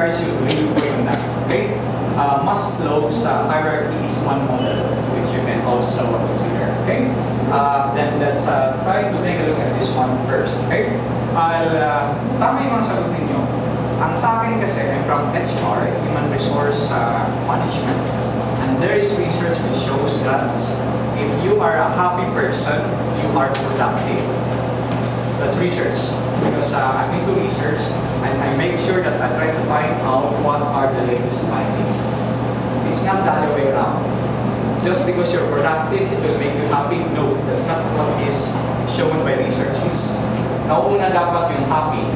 encourage you to really work on that. Okay? Maslow's hierarchy is one model which you can also consider. Okay? Then let's try to take a look at this one first. Okay? Tama yung mga sagot ninyo. Ang sa akin kasi, I'm from HR, Human Resource Management. And there is research which shows that if you are a happy person, you are productive. That's research. Because I'm into research, and I make sure that I try to find out what are the latest findings. It's not the other way around. Just because you're productive, it will make you happy. No, that's not what is shown by research. It's nauuna dapat yung happy.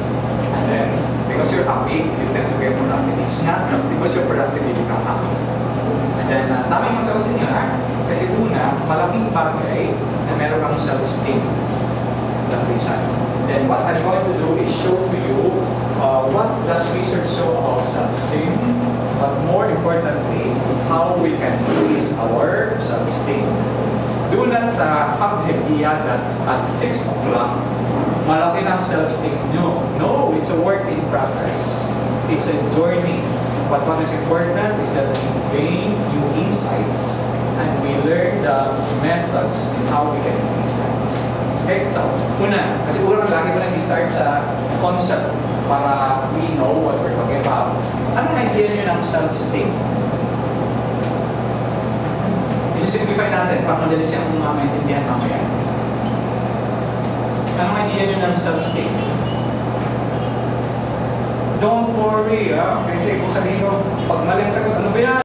And then, because you're happy, you tend to get productive. It's not because you're productive, you become happy. And then, tama yung masagot niya, kasi una, malaking bagay na meron kang self-esteem. That reason. Then what I'm going to do is show to you what does research show about self-esteem, but more importantly, how we can increase our self-esteem. Do not have the idea that at 6 o'clock, malaki ng self-esteem nyo. No, it's a work in progress. It's a journey. But what is important is that we gain new insights and we learn the methods and how we can increase that. Okay, so, una, kasi urang lagi ko nag-start sa concept para we know what we're talking about. Anong idea nyo ng self-esteem? I-simplify natin para madali siyang maintindihan mamaya. Anong idea nyo ng self-esteem? Don't worry, kasi kung sabihin ko, pag mali ang sagot, ano ba yan?